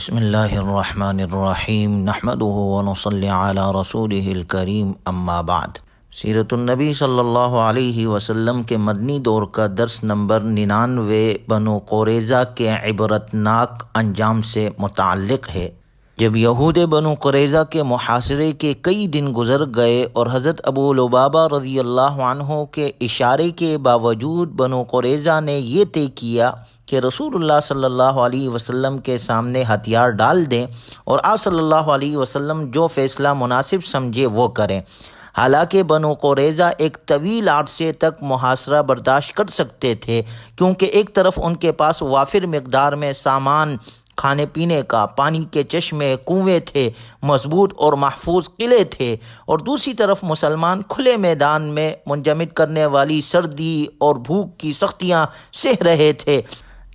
بسم اللہ الرحمن الرحیم نحمده ونصلی علی رسولہ الکریم اما بعد۔ سیرت النبی صلی اللہ علیہ وسلم کے مدنی دور کا درس نمبر 99 بنو قریظہ کے عبرتناک انجام سے متعلق ہے۔ جب یہود بنو قریظہ کے محاصرے کے کئی دن گزر گئے اور حضرت ابو لبابہ رضی اللہ عنہ کے اشارے کے باوجود بنو قریظہ نے یہ طے کیا کہ رسول اللہ صلی اللہ علیہ وسلم کے سامنے ہتھیار ڈال دیں اور آپ صلی اللہ علیہ وسلم جو فیصلہ مناسب سمجھے وہ کریں۔ حالانکہ بنو قریظہ ایک طویل عرصے تک محاصرہ برداشت کر سکتے تھے، کیونکہ ایک طرف ان کے پاس وافر مقدار میں سامان، کھانے پینے کا، پانی کے چشمے، کنویں تھے، مضبوط اور محفوظ قلعے تھے، اور دوسری طرف مسلمان کھلے میدان میں منجمد کرنے والی سردی اور بھوک کی سختیاں سہ رہے تھے۔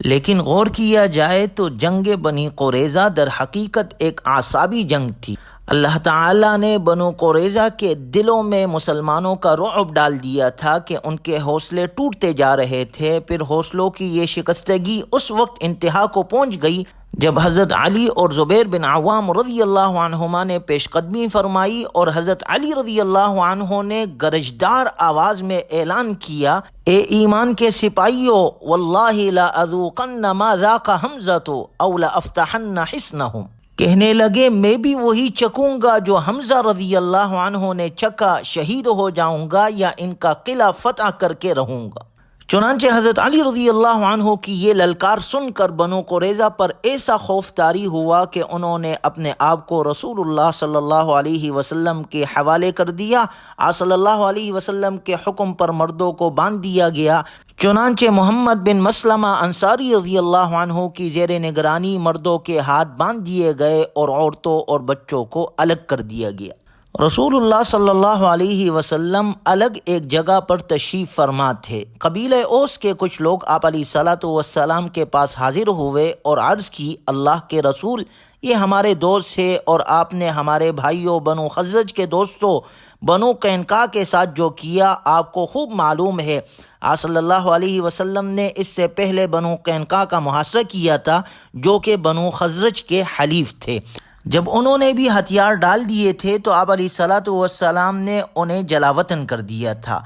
لیکن غور کیا جائے تو جنگ بنی قریظہ در حقیقت ایک اعصابی جنگ تھی۔ اللہ تعالیٰ نے بنو قریظہ کے دلوں میں مسلمانوں کا رعب ڈال دیا تھا کہ ان کے حوصلے ٹوٹتے جا رہے تھے۔ پھر حوصلوں کی یہ شکستگی اس وقت انتہا کو پہنچ گئی جب حضرت علی اور زبیر بن عوام رضی اللہ عنہما نے پیش قدمی فرمائی اور حضرت علی رضی اللہ عنہ نے گرجدار آواز میں اعلان کیا، اے ایمان کے سپاہیوں، واللہ لا اذوقن ما ذاق حمزۃ او لافتحن حصنہم، کہنے لگے میں بھی وہی چکوں گا جو حمزہ رضی اللہ عنہ نے چکا، شہید ہو جاؤں گا یا ان کا قلعہ فتح کر کے رہوں گا۔ چنانچہ حضرت علی رضی اللہ عنہ کی یہ للکار سن کر بنو قریظہ پر ایسا خوف طاری ہوا کہ انہوں نے اپنے آپ کو رسول اللہ صلی اللہ علیہ وسلم کے حوالے کر دیا۔ آپ صلی اللہ علیہ وسلم کے حکم پر مردوں کو باندھ دیا گیا۔ چنانچہ محمد بن مسلمہ انصاری رضی اللہ عنہ کی زیر نگرانی مردوں کے ہاتھ باندھ دیے گئے اور عورتوں اور بچوں کو الگ کر دیا گیا۔ رسول اللہ صلی اللہ علیہ وسلم الگ ایک جگہ پر تشریف فرما تھے۔ قبیلہ اوس کے کچھ لوگ آپ علیہ الصلوۃ والسلام کے پاس حاضر ہوئے اور عرض کی، اللہ کے رسول، یہ ہمارے دوست ہے اور آپ نے ہمارے بھائیوں بنو خزرج کے دوستوں بنو قینقاع کے ساتھ جو کیا آپ کو خوب معلوم ہے۔ آپ صلی اللہ علیہ وسلم نے اس سے پہلے بنو قینقاع کا محاصرہ کیا تھا جو کہ بنو خزرج کے حلیف تھے۔ جب انہوں نے بھی ہتھیار ڈال دیے تھے تو آپ علیہ الصلوۃ والسلام نے انہیں جلاوطن کر دیا تھا۔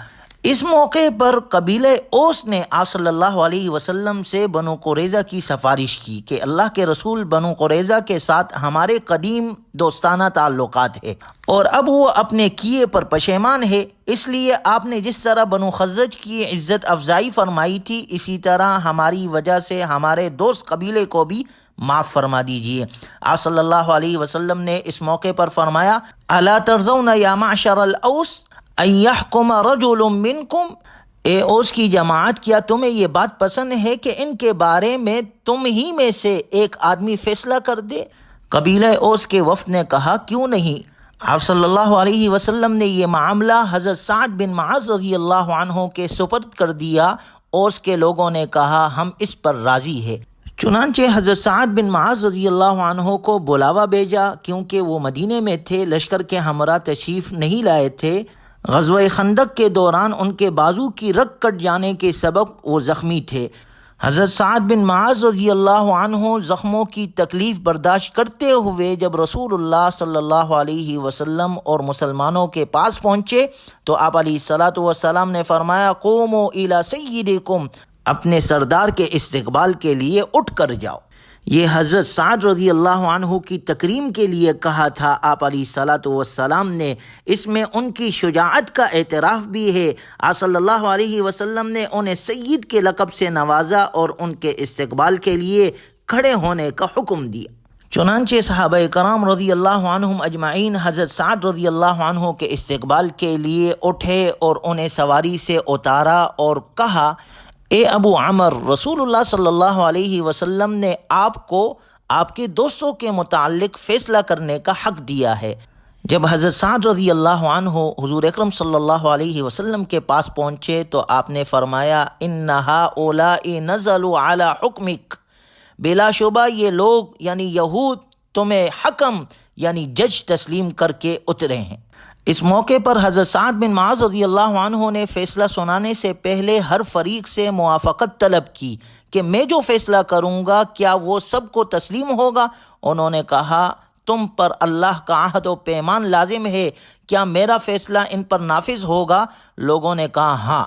اس موقع پر قبیلہ اوس نے آپ صلی اللہ علیہ وسلم سے بنو قریظہ کی سفارش کی کہ اللہ کے رسول، بنو قریظہ کے ساتھ ہمارے قدیم دوستانہ تعلقات ہیں اور اب وہ اپنے کیے پر پشیمان ہے، اس لیے آپ نے جس طرح بنو خزرج کی عزت افزائی فرمائی تھی اسی طرح ہماری وجہ سے ہمارے دوست قبیلے کو بھی معاف فرما دیجیے۔ آپ صلی اللہ علیہ وسلم نے اس موقع پر فرمایا، الا ترضون یا معشر الاوس ان یحکم رجل منکم، اے اوس کی جماعت، کیا تمہیں یہ بات پسند ہے کہ ان کے بارے میں تم ہی میں سے ایک آدمی فیصلہ کر دے؟ قبیلہ اوس کے وفد نے کہا، کیوں نہیں؟ آپ صلی اللہ علیہ وسلم نے یہ معاملہ حضرت سعد بن معاذ رضی اللہ عنہ کے سپرد کر دیا۔ اوس کے لوگوں نے کہا، ہم اس پر راضی ہیں۔ چنانچہ حضرت سعد بن معاذ رضی اللہ عنہ کو بلاوا بھیجا، کیونکہ وہ مدینے میں تھے، لشکر کے ہمراہ تشریف نہیں لائے تھے۔ غزوہ خندق کے دوران ان کے بازو کی رگ کٹ جانے کے سبب وہ زخمی تھے۔ حضرت سعد بن معاذ رضی اللہ عنہ زخموں کی تکلیف برداشت کرتے ہوئے جب رسول اللہ صلی اللہ علیہ وسلم اور مسلمانوں کے پاس پہنچے تو آپ علیہ الصلوۃ والسلام نے فرمایا، قوموا الی سیدکم، اپنے سردار کے استقبال کے لیے اٹھ کر جاؤ۔ یہ حضرت سعد رضی اللہ عنہ کی تکریم کے لیے کہا تھا آپ علیہ الصلوۃ والسلام نے۔ اس میں ان کی شجاعت کا اعتراف بھی ہے۔ آپ صلی اللہ علیہ وسلم نے انہیں سید کے لقب سے نوازا اور ان کے استقبال کے لیے کھڑے ہونے کا حکم دیا۔ چنانچہ صحابہ کرام رضی اللہ عنہم اجمعین حضرت سعد رضی اللہ عنہ کے استقبال کے لیے اٹھے اور انہیں سواری سے اتارا اور کہا، اے ابو عمر، رسول اللہ صلی اللہ علیہ وسلم نے آپ کو آپ کے دوستوں کے متعلق فیصلہ کرنے کا حق دیا ہے۔ جب حضرت سعد رضی اللہ عنہ حضور اکرم صلی اللہ علیہ وسلم کے پاس پہنچے تو آپ نے فرمایا، ان ہؤلاء نزلوا علی حکمک، بلا شبہ یہ لوگ یعنی یہود تمہیں حکم یعنی جج تسلیم کر کے اترے ہیں۔ اس موقع پر حضرت سعد بن معاذ رضی اللہ عنہ نے فیصلہ سنانے سے پہلے ہر فریق سے موافقت طلب کی کہ میں جو فیصلہ کروں گا کیا وہ سب کو تسلیم ہوگا؟ انہوں نے کہا تم پر اللہ کا عہد و پیمان لازم ہے، کیا میرا فیصلہ ان پر نافذ ہوگا؟ لوگوں نے کہا ہاں۔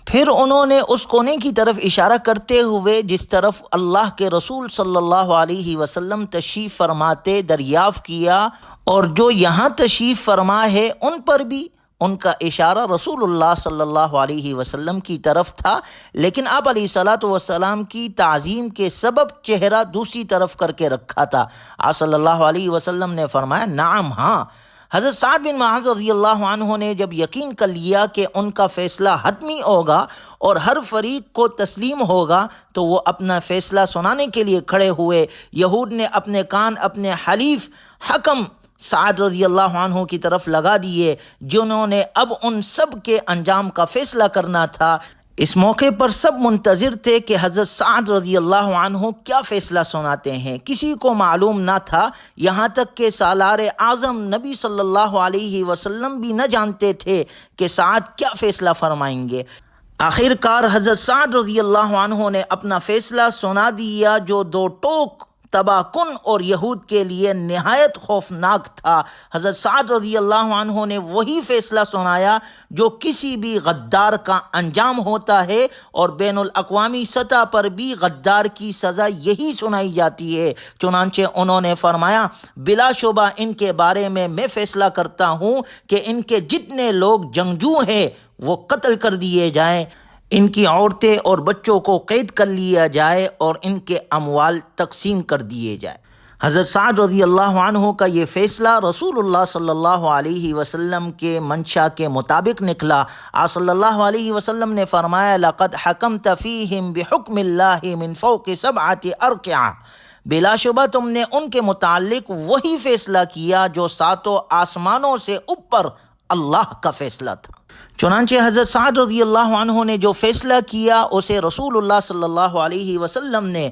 پھر انہوں نے اس کونے کی طرف اشارہ کرتے ہوئے جس طرف اللہ کے رسول صلی اللہ علیہ وسلم تشریف فرماتے دریافت کیا، اور جو یہاں تشریف فرما ہے ان پر بھی ان کا اشارہ رسول اللہ صلی اللہ علیہ وسلم کی طرف تھا، لیکن آپ علیہ الصلاۃ والسلام کی تعظیم کے سبب چہرہ دوسری طرف کر کے رکھا تھا۔ آپ صلی اللہ علیہ وسلم نے فرمایا نعم ہاں۔ حضرت سعد بن معاذ رضی اللہ عنہ نے جب یقین کر لیا کہ ان کا فیصلہ حتمی ہوگا اور ہر فریق کو تسلیم ہوگا تو وہ اپنا فیصلہ سنانے کے لیے کھڑے ہوئے۔ یہود نے اپنے کان اپنے حلیف حکم سعد رضی اللہ عنہ کی طرف لگا دیے، جنہوں نے اب ان سب کے انجام کا فیصلہ کرنا تھا۔ اس موقع پر سب منتظر تھے کہ حضرت سعد رضی اللہ عنہ کیا فیصلہ سناتے ہیں۔ کسی کو معلوم نہ تھا، یہاں تک کہ سالار اعظم نبی صلی اللہ علیہ وسلم بھی نہ جانتے تھے کہ سعد کیا فیصلہ فرمائیں گے۔ آخر کار حضرت سعد رضی اللہ عنہ نے اپنا فیصلہ سنا دیا، جو دو ٹوک تباہ کن اور یہود کے لیے نہایت خوفناک تھا۔ حضرت سعد رضی اللہ عنہ نے وہی فیصلہ سنایا جو کسی بھی غدار کا انجام ہوتا ہے، اور بین الاقوامی سطح پر بھی غدار کی سزا یہی سنائی جاتی ہے۔ چنانچہ انہوں نے فرمایا بلا شبہ ان کے بارے میں فیصلہ کرتا ہوں کہ ان کے جتنے لوگ جنگجو ہیں وہ قتل کر دیے جائیں، ان کی عورتیں اور بچوں کو قید کر لیا جائے اور ان کے اموال تقسیم کر دیے جائے۔ حضرت سعد رضی اللہ عنہ کا یہ فیصلہ رسول اللہ صلی اللہ علیہ وسلم کے منشا کے مطابق نکلا۔ آپ صلی اللہ علیہ وسلم نے فرمایا لقد حکمت فیہم بحکم اللہ من فوق سبعۃ ارکعہ، بلا شبہ تم نے ان کے متعلق وہی فیصلہ کیا جو ساتوں آسمانوں سے اوپر اللہ کا فیصلہ تھا۔ چنانچہ حضرت سعد رضی اللہ عنہ نے جو فیصلہ کیا اسے رسول اللہ صلی اللہ علیہ وسلم نے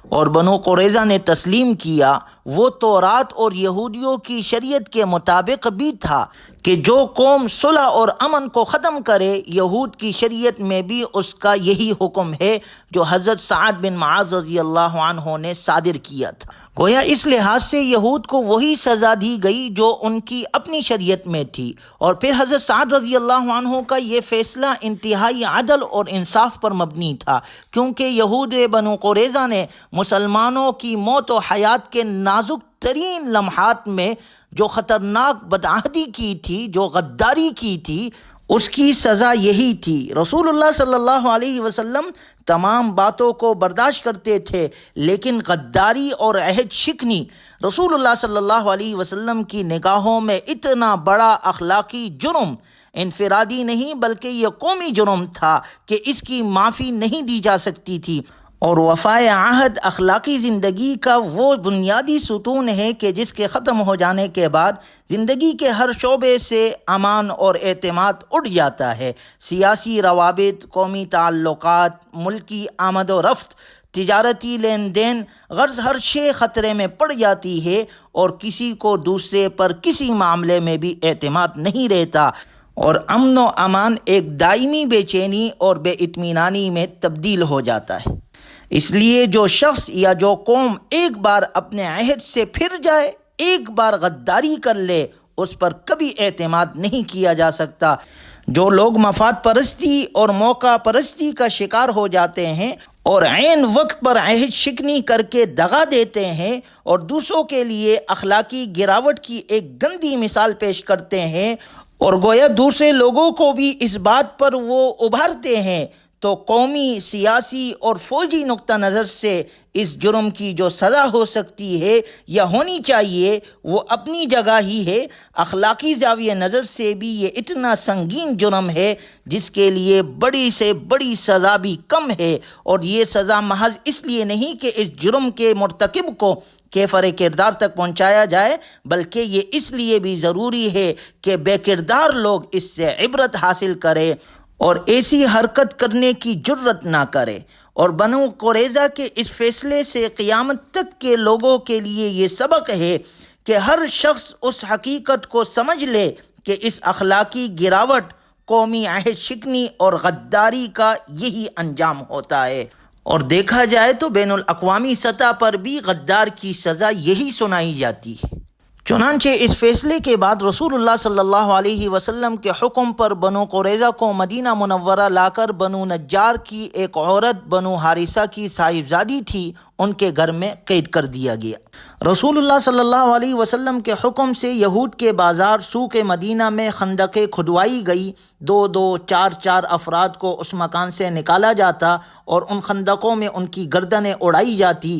اور بنو قریظہ نے تسلیم کیا۔ وہ تورات اور یہودیوں کی شریعت کے مطابق بھی تھا کہ جو قوم صلح اور امن کو ختم کرے، یہود کی شریعت میں بھی اس کا یہی حکم ہے جو حضرت سعد بن معاذ رضی اللہ عنہ نے صادر کیا تھا۔ گویا اس لحاظ سے یہود کو وہی سزا دی گئی جو ان کی اپنی شریعت میں تھی، اور پھر حضرت سعد رضی اللہ عنہ کا یہ فیصلہ انتہائی عدل اور انصاف پر مبنی تھا، کیونکہ یہود بنو قریظہ نے مسلمانوں کی موت و حیات کے نازک ترین لمحات میں جو خطرناک بدعہدی کی تھی، جو غداری کی تھی، اس کی سزا یہی تھی۔ رسول اللہ صلی اللہ علیہ وسلم تمام باتوں کو برداشت کرتے تھے، لیکن غداری اور عہد شکنی رسول اللہ صلی اللہ علیہ وسلم کی نگاہوں میں اتنا بڑا اخلاقی جرم انفرادی نہیں بلکہ یہ قومی جرم تھا کہ اس کی معافی نہیں دی جا سکتی تھی، اور وفائے عہد اخلاقی زندگی کا وہ بنیادی ستون ہے کہ جس کے ختم ہو جانے کے بعد زندگی کے ہر شعبے سے امان اور اعتماد اٹھ جاتا ہے۔ سیاسی روابط، قومی تعلقات، ملکی آمد و رفت، تجارتی لین دین، غرض ہر شے خطرے میں پڑ جاتی ہے، اور کسی کو دوسرے پر کسی معاملے میں بھی اعتماد نہیں رہتا، اور امن و امان ایک دائمی بے چینی اور بے اطمینانی میں تبدیل ہو جاتا ہے۔ اس لیے جو شخص یا جو قوم ایک بار اپنے عہد سے پھر جائے، ایک بار غداری کر لے، اس پر کبھی اعتماد نہیں کیا جا سکتا۔ جو لوگ مفاد پرستی اور موقع پرستی کا شکار ہو جاتے ہیں اور عین وقت پر عہد شکنی کر کے دغا دیتے ہیں اور دوسروں کے لیے اخلاقی گراوٹ کی ایک گندی مثال پیش کرتے ہیں، اور گویا دوسرے لوگوں کو بھی اس بات پر وہ ابھارتے ہیں، تو قومی، سیاسی اور فوجی نقطہ نظر سے اس جرم کی جو سزا ہو سکتی ہے یا ہونی چاہیے وہ اپنی جگہ ہی ہے۔ اخلاقی زاویہ نظر سے بھی یہ اتنا سنگین جرم ہے جس کے لیے بڑی سے بڑی سزا بھی کم ہے، اور یہ سزا محض اس لیے نہیں کہ اس جرم کے مرتکب کو کیفر کردار تک پہنچایا جائے، بلکہ یہ اس لیے بھی ضروری ہے کہ بے کردار لوگ اس سے عبرت حاصل کرے اور ایسی حرکت کرنے کی جرت نہ کرے۔ اور بنو قریظہ کے اس فیصلے سے قیامت تک کے لوگوں کے لیے یہ سبق ہے کہ ہر شخص اس حقیقت کو سمجھ لے کہ اس اخلاقی گراوٹ، قومی عہد شکنی اور غداری کا یہی انجام ہوتا ہے، اور دیکھا جائے تو بین الاقوامی سطح پر بھی غدار کی سزا یہی سنائی جاتی ہے۔ چنانچہ اس فیصلے کے بعد رسول اللہ صلی اللہ علیہ وسلم کے حکم پر بنو قریظہ کو مدینہ منورہ لا کر بنو نجار کی ایک عورت بنو حارثہ کی صاحبزادی تھی، ان کے گھر میں قید کر دیا گیا۔ رسول اللہ صلی اللہ علیہ وسلم کے حکم سے یہود کے بازار سوق مدینہ میں خندقیں کھدوائی گئی، 2 4 افراد کو اس مکان سے نکالا جاتا اور ان خندقوں میں ان کی گردنیں اڑائی جاتی۔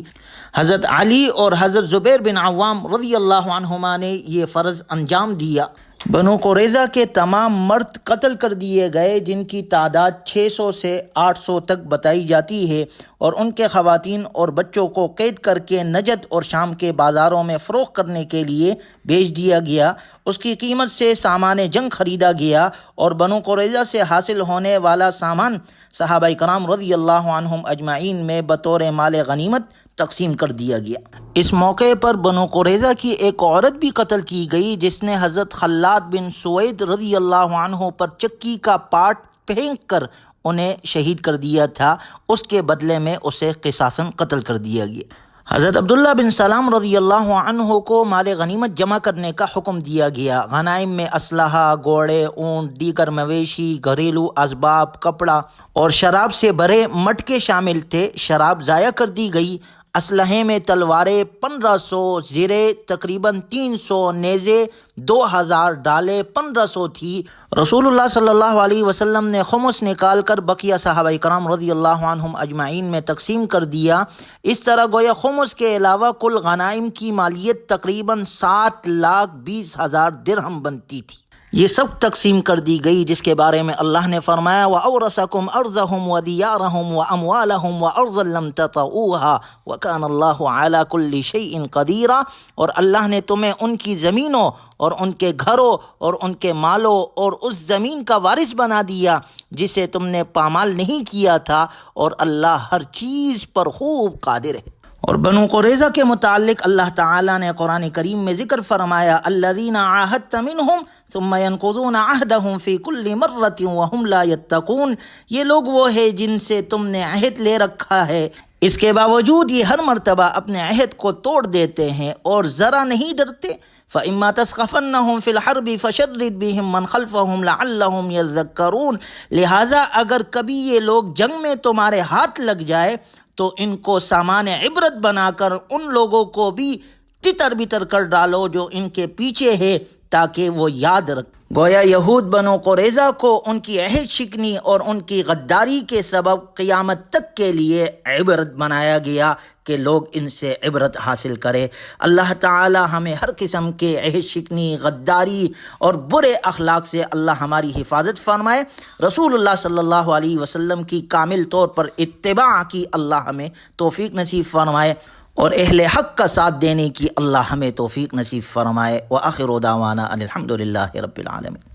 حضرت علی اور حضرت زبیر بن عوام رضی اللہ عنہما نے یہ فرض انجام دیا۔ بنو قریظہ کے تمام مرد قتل کر دیے گئے، جن کی تعداد 600 سے 800 تک بتائی جاتی ہے، اور ان کے خواتین اور بچوں کو قید کر کے نجد اور شام کے بازاروں میں فروخت کرنے کے لیے بیچ دیا گیا۔ اس کی قیمت سے سامان جنگ خریدا گیا، اور بنو قریظہ سے حاصل ہونے والا سامان صحابہ کرام رضی اللہ عنہم اجمعین میں بطور مال غنیمت تقسیم کر دیا گیا۔ اس موقع پر بنو قریظہ کی ایک عورت بھی قتل کی گئی، جس نے حضرت خلاد بن سوید رضی اللہ عنہ پر چکی کا پاٹ پھینک کر انہیں شہید کر دیا تھا۔ اس کے بدلے میں اسے قصاصاً قتل کر دیا گیا۔ حضرت عبداللہ بن سلام رضی اللہ عنہ کو مال غنیمت جمع کرنے کا حکم دیا گیا۔ غنائم میں اسلحہ، گھوڑے، اونٹ، دیگر مویشی، گھریلو اسباب، کپڑا اور شراب سے بھرے مٹکے شامل تھے۔ شراب ضائع کر دی گئی۔ اسلحے میں تلواریں 1500، زریں تقریباً 300، نیزے 2000، ڈالیں 1500 تھی۔ رسول اللہ صلی اللہ علیہ وسلم نے خمس نکال کر بقیہ صحابہ کرام رضی اللہ عنہم اجمعین میں تقسیم کر دیا۔ اس طرح گویا خمس کے علاوہ کل غنائم کی مالیت تقریباً 7,20,000 درہم بنتی تھی۔ یہ سب تقسیم کر دی گئی، جس کے بارے میں اللہ نے فرمایا وَأَوْرَثَكُمْ أَرْضَهُمْ وَدِيَارَهُمْ وَأَمْوَالَهُمْ وَأَرْضًا لَّمْ تَطَئُوهَا وَكَانَ اللَّهُ عَلَى كُلِّ شَيْءٍ قَدِيرًا، اور اللہ نے تمہیں ان کی زمینوں اور ان کے گھروں اور ان کے مالوں اور اس زمین کا وارث بنا دیا جسے تم نے پامال نہیں کیا تھا، اور اللہ ہر چیز پر خوب قادر ہے۔ اور بنو قریظہ کے متعلق اللہ تعالیٰ نے قرآن کریم میں ذکر فرمایا الذین عاہدت منہم ثم ينقضون عہدہم فی کل مرۃ وہم لا یتقون، یہ لوگ وہ ہیں جن سے تم نے عہد لے رکھا ہے، اس کے باوجود یہ ہر مرتبہ اپنے عہد کو توڑ دیتے ہیں اور ذرا نہیں ڈرتے۔ فَإِمَّا تَثْقَفَنَّهُمْ فِي الْحَرْبِ فَشَرِّدْ بِهِمْ مَنْ خَلْفَهُمْ لَعَلَّهُمْ يَذَّكَّرُونَ، لہٰذا اگر کبھی یہ لوگ جنگ میں تمہارے ہاتھ لگ جائے تو ان کو سامان عبرت بنا کر ان لوگوں کو بھی تتر بتر کر ڈالو جو ان کے پیچھے ہے، تاکہ وہ یاد رکھ۔ گویا یہود بنو قریظہ کو ان کی عہد شکنی اور ان کی غداری کے سبب قیامت تک کے لیے عبرت بنایا گیا کہ لوگ ان سے عبرت حاصل کرے۔ اللہ تعالی ہمیں ہر قسم کے عہد شکنی، غداری اور برے اخلاق سے اللہ ہماری حفاظت فرمائے۔ رسول اللہ صلی اللہ علیہ وسلم کی کامل طور پر اتباع کی اللہ ہمیں توفیق نصیب فرمائے، اور اہل حق کا ساتھ دینے کی اللہ ہمیں توفیق نصیب فرمائے۔ وآخر دعوانا ان الحمد للہ رب العالمین۔